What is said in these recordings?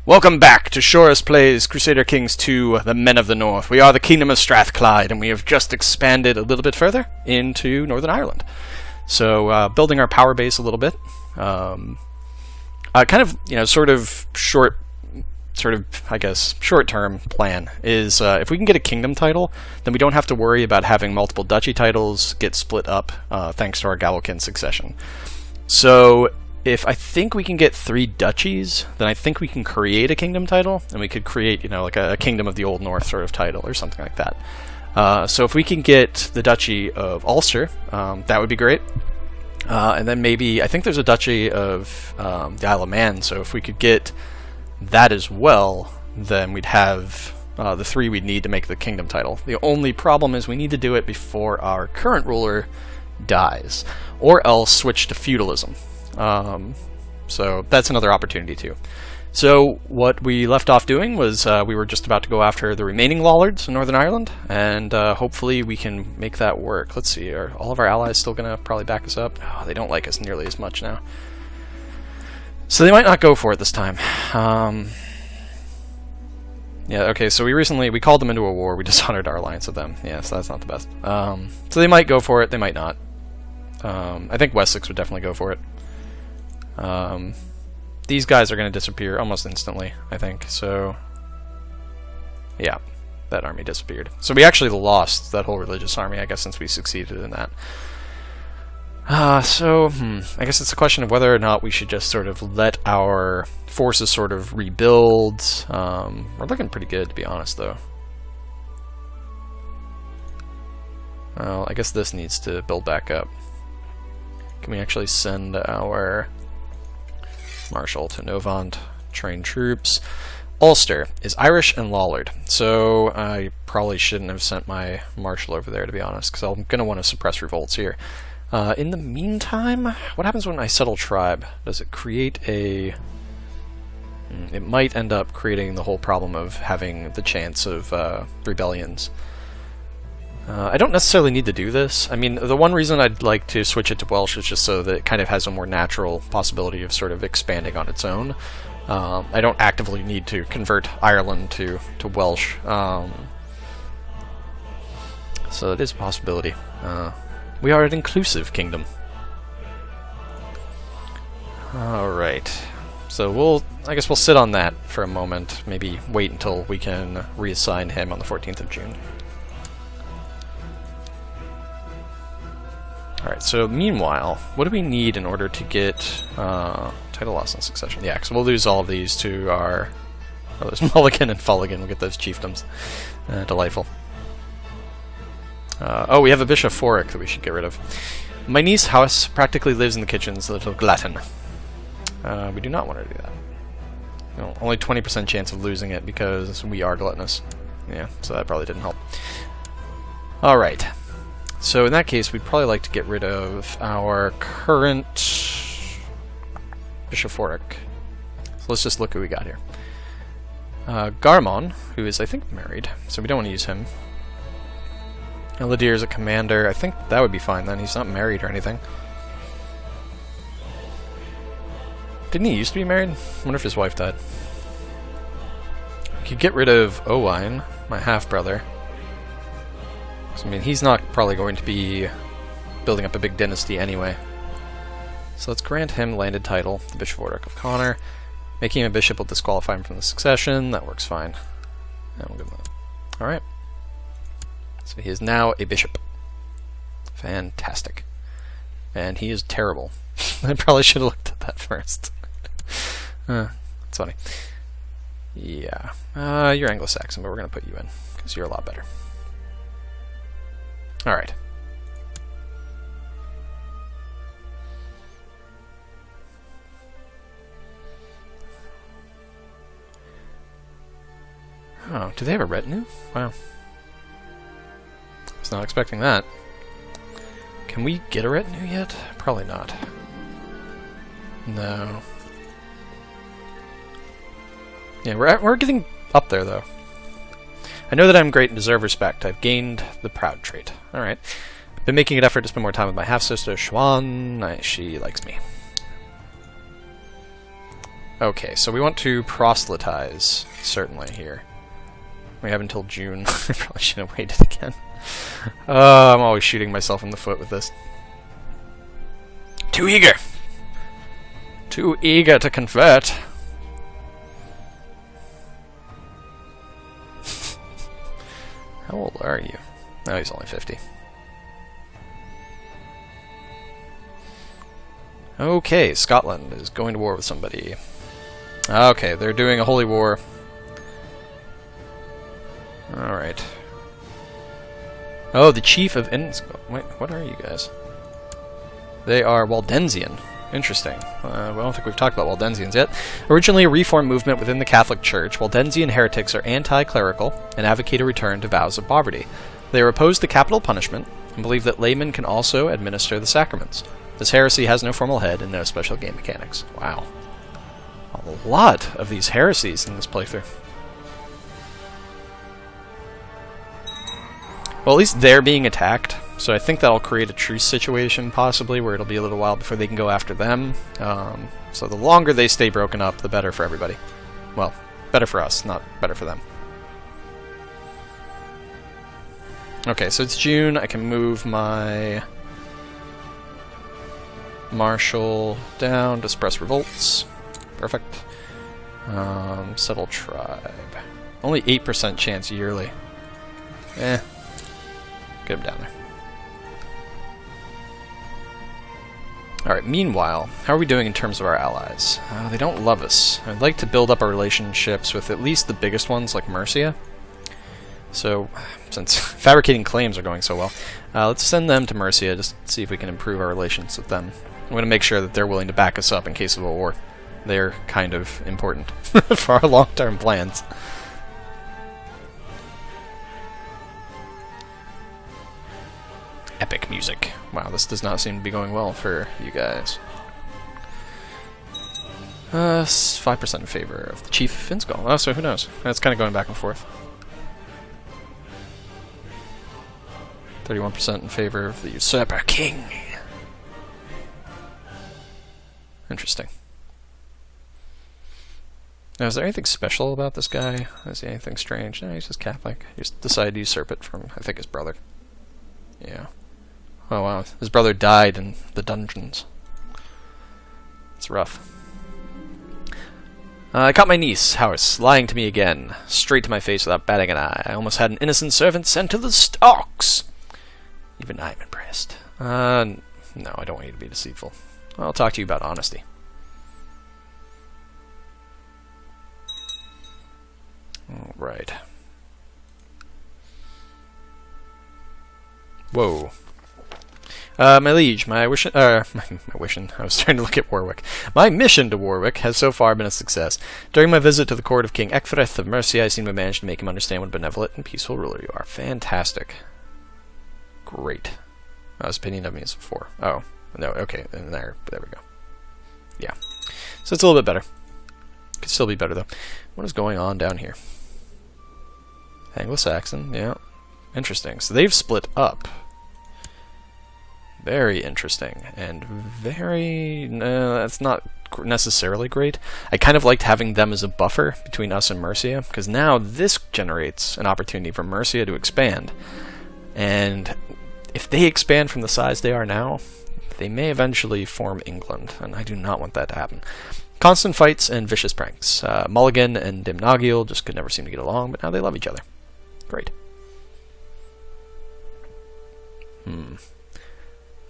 Welcome back to Siorus Plays Crusader Kings 2, The Men of the North. We are the Kingdom of Strathclyde, and we have just expanded a little bit further into Northern Ireland. So, building our power base a little bit. Kind of, short-term plan is if we can get a kingdom title, then we don't have to worry about having multiple duchy titles get split up thanks to our Gallokin succession. So, if I think we can get 3 duchies, then I think we can create a kingdom title, and we could create, like a Kingdom of the Old North sort of title or something like that. So if we can get the Duchy of Ulster, that would be great. And then maybe, I think there's a Duchy of the Isle of Man, so if we could get that as well, then we'd have the 3 we'd need to make the kingdom title. The only problem is we need to do it before our current ruler dies, or else switch to feudalism. So that's another opportunity too. So what we left off doing was we were just about to go after the remaining lollards in Northern Ireland, and hopefully we can make that work. Let's see, are all of our allies still going to probably back us up? Oh, they don't like us nearly as much now. So they might not go for it this time. Yeah, okay, so we called them into a war, we dishonored our alliance with them. Yeah, so that's not the best. So they might go for it, they might not. I think Wessex would definitely go for it. These guys are going to disappear almost instantly, I think, so yeah, that army disappeared. So we actually lost that whole religious army, I guess, since we succeeded in that. I guess it's a question of whether or not we should just sort of let our forces sort of rebuild. We're looking pretty good, to be honest, though. Well, I guess this needs to build back up. Can we actually send our Marshal to Novant, train troops? Ulster is Irish and Lollard, so I probably shouldn't have sent my Marshal over there, to be honest, because I'm going to want to suppress revolts here. In the meantime, what happens when I settle tribe? Does it create a... It might end up creating the whole problem of having the chance of rebellions. I don't necessarily need to do this. I mean, the one reason I'd like to switch it to Welsh is just so that it kind of has a more natural possibility of sort of expanding on its own. I don't actively need to convert Ireland to Welsh. So it is a possibility. We are an inclusive kingdom. Alright. So I guess we'll sit on that for a moment. Maybe wait until we can reassign him on the 14th of June. Alright, so meanwhile, what do we need in order to get title loss and succession? Yeah, because we'll lose all of these to our brothers Mulligan and Fulligan. We'll get those chiefdoms. Delightful. Oh, we have a Bishop Foric that we should get rid of. My niece house practically lives in the kitchens of Little Glutton. We do not want to do that. No, only 20% chance of losing it because we are gluttonous. Yeah, so that probably didn't help. Alright. So in that case, we'd probably like to get rid of our current Bishop Foric. So let's just look who we got here. Garmon, who is, I think, married, so we don't want to use him. Eladir is a commander. I think that would be fine then. He's not married or anything. Didn't he used to be married? I wonder if his wife died. We could get rid of Owain, my half-brother. I mean, he's not probably going to be building up a big dynasty anyway. So let's grant him landed title, the Bishop Foric of Connor. Making him a bishop will disqualify him from the succession. That works fine. And we'll give him that. Alright. So he is now a bishop. Fantastic. And he is terrible. I probably should have looked at that first. It's funny. Yeah. You're Anglo-Saxon, but we're going to put you in, because you're a lot better. Alright. Oh, do they have a retinue? Wow. I was not expecting that. Can we get a retinue yet? Probably not. No. Yeah, we're getting up there, though. I know that I'm great and deserve respect. I've gained the proud trait. Alright. Been making an effort to spend more time with my half-sister, Schwan. She likes me. Okay, so we want to proselytize, certainly, here. We have until June. I probably should have waited again. I'm always shooting myself in the foot with this. Too eager! Too eager to convert. How old are you? Oh, he's only 50. Okay, Scotland is going to war with somebody. Okay, they're doing a holy war. Alright. Oh, the chief of Wait, what are you guys? They are Waldensian. Interesting. I don't think we've talked about Waldensians yet. Originally a reform movement within the Catholic Church, Waldensian heretics are anti-clerical and advocate a return to vows of poverty. They are opposed to capital punishment and believe that laymen can also administer the sacraments. This heresy has no formal head and no special game mechanics. Wow. A lot of these heresies in this playthrough. Well, at least they're being attacked, so I think that'll create a truce situation, possibly, where it'll be a little while before they can go after them. So the longer they stay broken up, the better for everybody. Well, better for us, not better for them. Okay, so it's June. I can move my Marshal down to suppress revolts. Perfect. Settle tribe. Only 8% chance yearly. Eh. Get him down there. Alright, meanwhile, how are we doing in terms of our allies? They don't love us. I'd like to build up our relationships with at least the biggest ones, like Mercia. So, since fabricating claims are going so well, let's send them to Mercia, just see if we can improve our relations with them. I'm going to make sure that they're willing to back us up in case of a war. They're kind of important for our long-term plans. Epic music. Wow, this does not seem to be going well for you guys. 5% in favor of the Chief of Finskull. Oh, so who knows? It's kind of going back and forth. 31% in favor of the Usurper King. Interesting. Now, is there anything special about this guy? Is he anything strange? No, he's just Catholic. He just decided to usurp it from, I think, his brother. Yeah. Oh wow, his brother died in the dungeons. It's rough. I caught my niece, Siorus, lying to me again, straight to my face without batting an eye. I almost had an innocent servant sent to the stocks. Even I'm impressed. No, I don't want you to be deceitful. I'll talk to you about honesty. Alright. Whoa. My liege, my mission, I was trying to look at Warwick. My mission to Warwick has so far been a success. During my visit to the court of King Ecgfrith of Mercia, I seem to have managed to make him understand what a benevolent and peaceful ruler you are. Fantastic. Great. His opinion of me is 4. Oh, no, okay, and there we go. Yeah. So it's a little bit better. Could still be better, though. What is going on down here? Anglo-Saxon, yeah. Interesting. So they've split up. Very interesting, and very... that's not necessarily great. I kind of liked having them as a buffer between us and Mercia, because now this generates an opportunity for Mercia to expand. And if they expand from the size they are now, they may eventually form England, and I do not want that to happen. Constant fights and vicious pranks. Mulligan and Dimnagil just could never seem to get along, but now they love each other. Great.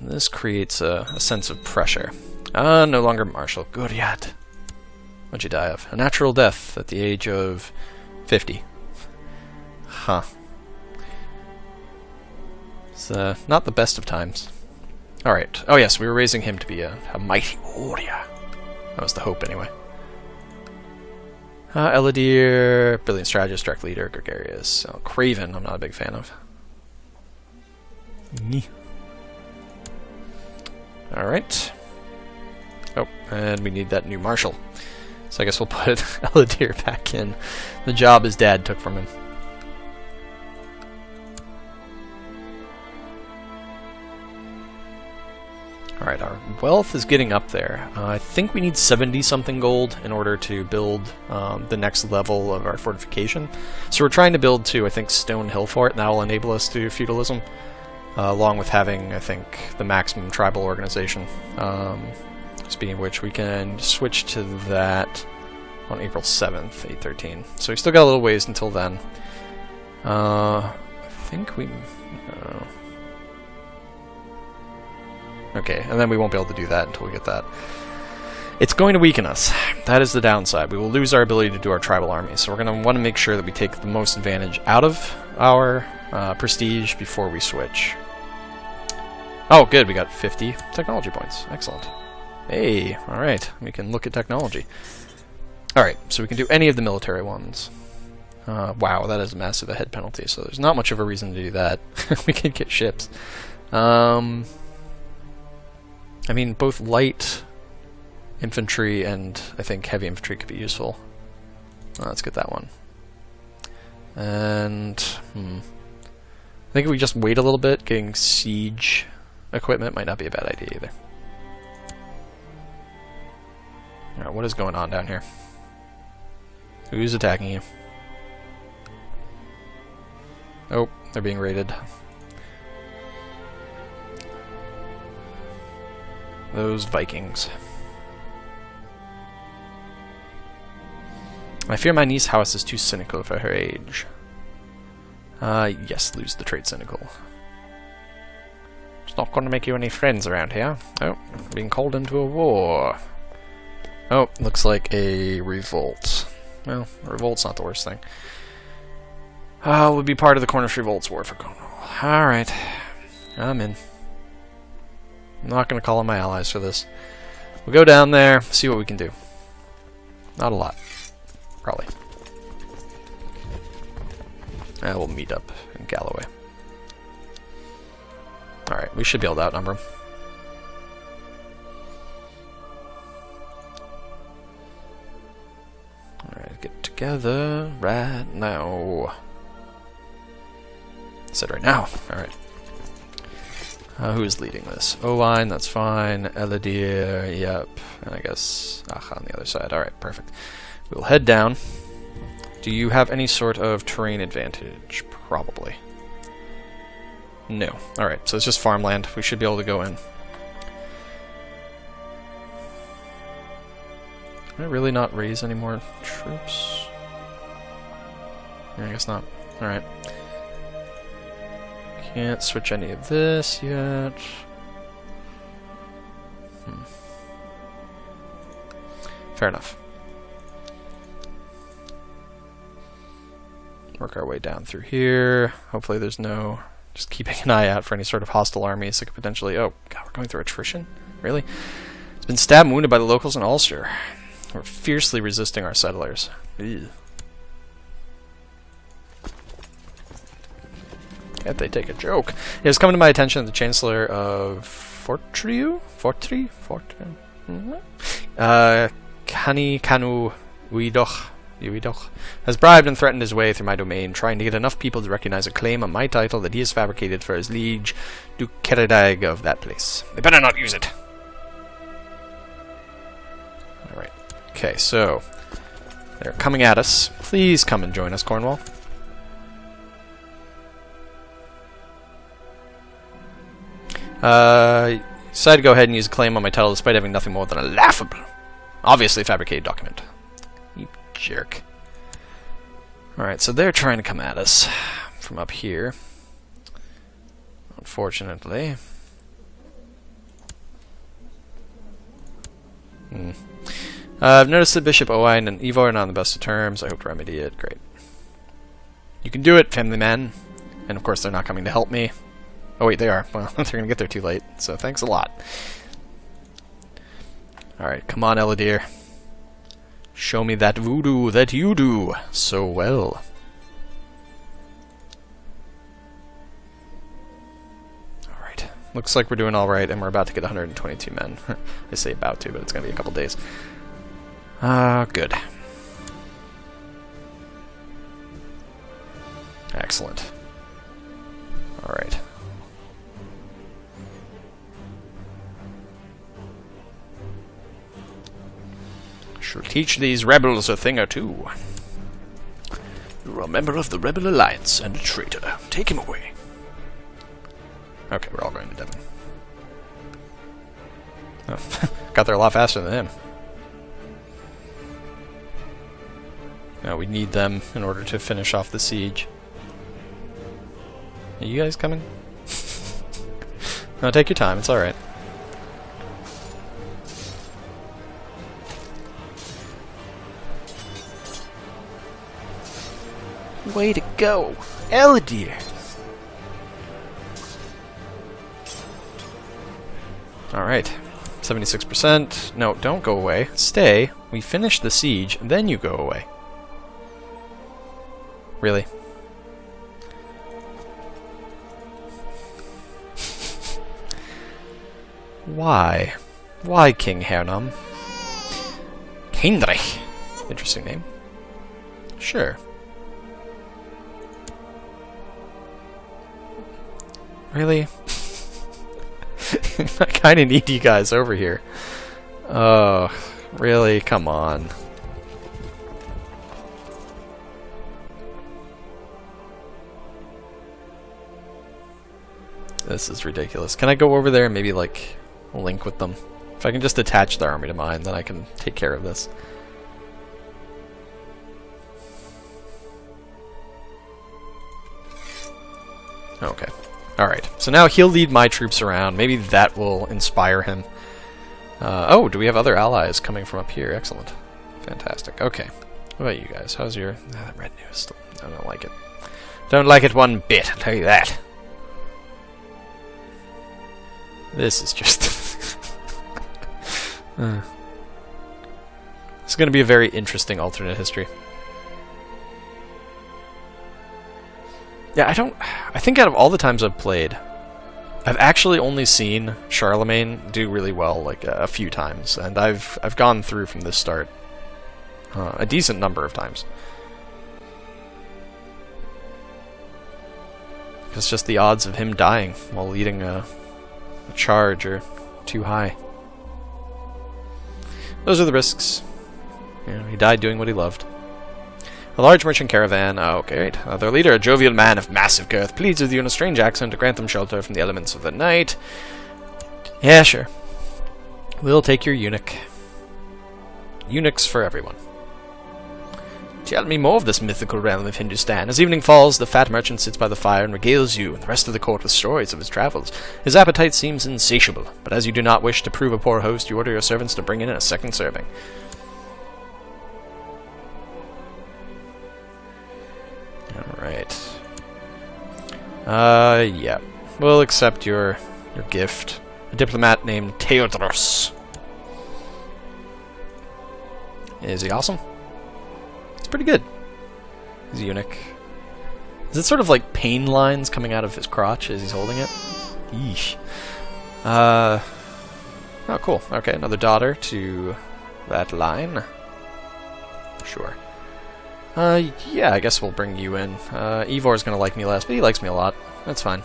This creates a sense of pressure. No longer Marshal. Guriat. What'd you die of? A natural death at the age of 50. Huh. It's not the best of times. Alright. Oh yes, we were raising him to be a mighty warrior. That was the hope, anyway. Eladir, brilliant strategist, direct leader, gregarious. Oh, Craven, I'm not a big fan of. Alright. Oh, and we need that new Marshal. So I guess we'll put Eladir back in the job his dad took from him. Alright. Alright, our wealth is getting up there. I think we need 70-something gold in order to build the next level of our fortification. So we're trying to build to, I think, Stone Hill Fort, and that will enable us to do feudalism, along with having, I think, the maximum tribal organization. Speaking of which, we can switch to that on April 7th, 813. So we still got a little ways until then. I think we... Okay, and then we won't be able to do that until we get that. It's going to weaken us. That is the downside. We will lose our ability to do our tribal armies. So we're going to want to make sure that we take the most advantage out of our prestige before we switch. Oh, good. We got 50 technology points. Excellent. Hey, alright. We can look at technology. Alright, so we can do any of the military ones. Wow, that is a massive head penalty, so there's not much of a reason to do that. We can get ships. I mean, both light infantry and, I think, heavy infantry could be useful. Let's get that one. And, I think if we just wait a little bit, getting siege equipment might not be a bad idea either. Alright, what is going on down here? Who's attacking you? Oh, they're being raided. Those Vikings. I fear my niece House is too cynical for her age. Yes, lose the trait cynical. It's not going to make you any friends around here. Oh, being called into a war. Oh, looks like a revolt. Well, a revolt's not the worst thing. We'll be part of the Cornish Revolt's war for Cornwall. Alright. I'm in. I'm not going to call on my allies for this. We'll go down there, see what we can do. Not a lot. Probably. We'll meet up in Galloway. Alright, we should be able to outnumber them. Alright, get together right now. I said right now. Alright. Who's leading this? Owain, that's fine. Elidir, yep. And I guess Acha on the other side. Alright, perfect. We'll head down. Do you have any sort of terrain advantage? Probably. No. Alright, so it's just farmland. We should be able to go in. Can I really not raise any more troops? Yeah, I guess not. Alright. Can't switch any of this yet. Fair enough. Work our way down through here. Hopefully there's no... Just keeping an eye out for any sort of hostile armies that could potentially... Oh, God, we're going through attrition? Really? It's been stabbed and wounded by the locals in Ulster. We're fiercely resisting our settlers. Ew. Can't they take a joke? It was coming to my attention that the Chancellor of Fortriu? Kani Kanu Uidoch has bribed and threatened his way through my domain, trying to get enough people to recognize a claim on my title that he has fabricated for his liege, Duke Keradag of that place. They better not use it! Alright. Okay, so... They're coming at us. Please come and join us, Cornwall. Decided to go ahead and use a claim on my title despite having nothing more than a laughable, obviously fabricated document. You jerk. Alright, so they're trying to come at us from up here. Unfortunately. I've noticed that Bishop Owain and Eivor are not on the best of terms. I hope to remedy it. Great. You can do it, family man. And of course they're not coming to help me. Oh wait, they are. Well, they're going to get there too late, so thanks a lot. Alright, come on, Elidir. Show me that voodoo that you do so well. Alright, looks like we're doing alright, and we're about to get 122 men. I say about to, but it's going to be a couple days. Good. Excellent. Alright. Teach these rebels a thing or two. You're a member of the Rebel Alliance and a traitor. Take him away. Okay, we're all going to Devon. Oh, got there a lot faster than him. Now we need them in order to finish off the siege. Are you guys coming? No, take your time, it's alright. Way to go, Eldir! Alright, 76%. No, don't go away. Stay. We finish the siege, then you go away. Really? Why? Why King Hernam? Heinrich. Interesting name. Sure. Really? I kinda need you guys over here. Oh, really? Come on. This is ridiculous. Can I go over there and maybe, like, link with them? If I can just attach their army to mine, then I can take care of this. Okay. Alright. So now he'll lead my troops around. Maybe that will inspire him. Oh, do we have other allies coming from up here? Excellent. Fantastic. Okay. What about you guys? How's your... that red news. I don't like it. Don't like it one bit, I'll tell you that. This is just... It's going to be a very interesting alternate history. Yeah, I think out of all the times I've played, I've actually only seen Charlemagne do really well, like, a few times. And I've gone through from the start a decent number of times. It's just the odds of him dying while leading a charge are too high. Those are the risks. You know, he died doing what he loved. A large merchant caravan. Oh, okay, right. Their leader, a jovial man of massive girth, pleads with you in a strange accent to grant them shelter from the elements of the night. Yeah, sure. We'll take your eunuch. Eunuchs for everyone. Tell me more of this mythical realm of Hindustan. As evening falls, the fat merchant sits by the fire and regales you and the rest of the court with stories of his travels. His appetite seems insatiable, but as you do not wish to prove a poor host, you order your servants to bring in a second serving. Alright. Yeah. We'll accept your gift. A diplomat named Theodros. Is he awesome? It's pretty good. He's a eunuch. Is it sort of like pain lines coming out of his crotch as he's holding it? Yeesh. Oh, cool. Okay, another daughter to that line. Sure. Yeah, I guess we'll bring you in. Ivor's gonna like me less, but he likes me a lot. That's fine.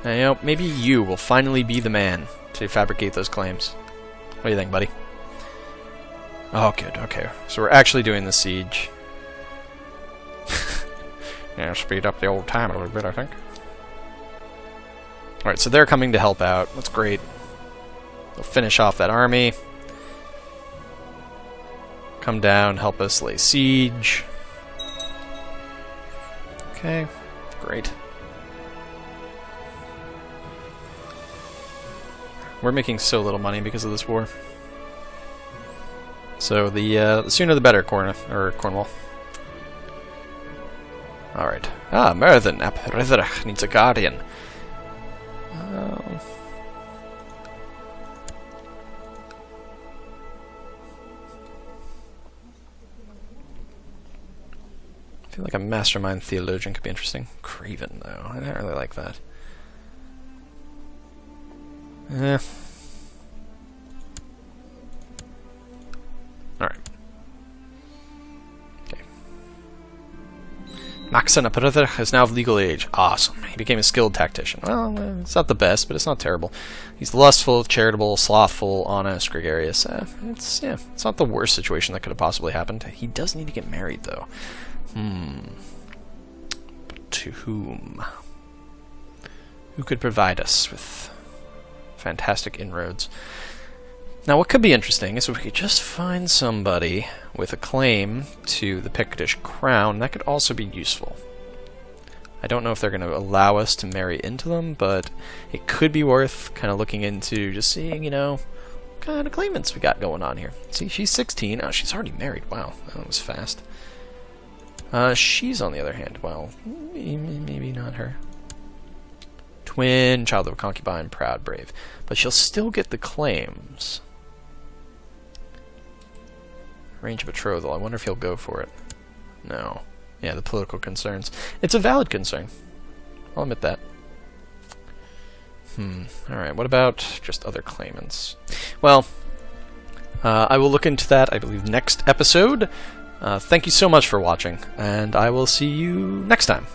You know, maybe you will finally be the man to fabricate those claims. What do you think, buddy? Oh, good, okay. So we're actually doing the siege. Yeah, speed up the old time a little bit, I think. Alright, so they're coming to help out. That's great. They'll finish off that army. Come down, help us lay siege. Okay, great. We're making so little money because of this war. So the sooner the better, Cornwall. Alright. Ah, Merthin ap Ritherach needs a guardian. I feel like a mastermind theologian could be interesting. Craven, though. I don't really like that. Alright. Okay. Maxena Perether is now of legal age. Awesome. He became a skilled tactician. Well, it's not the best, but it's not terrible. He's lustful, charitable, slothful, honest, gregarious. It's not the worst situation that could have possibly happened. He does need to get married, though. To whom? Who could provide us with fantastic inroads? Now, what could be interesting is if we could just find somebody with a claim to the Pictish crown. That could also be useful. I don't know if they're going to allow us to marry into them, but it could be worth kind of looking into, just seeing, you know, what kind of claimants we got going on here. See, she's 16. Oh, she's already married. Wow, that was fast. She's, on the other hand, well, maybe not her. Twin, child of a concubine, proud, brave. But she'll still get the claims. Range of betrothal. I wonder if he'll go for it. No. Yeah, the political concerns. It's a valid concern. I'll admit that. Alright, what about just other claimants? Well, I will look into that, I believe, next episode. Thank you so much for watching, and I will see you next time.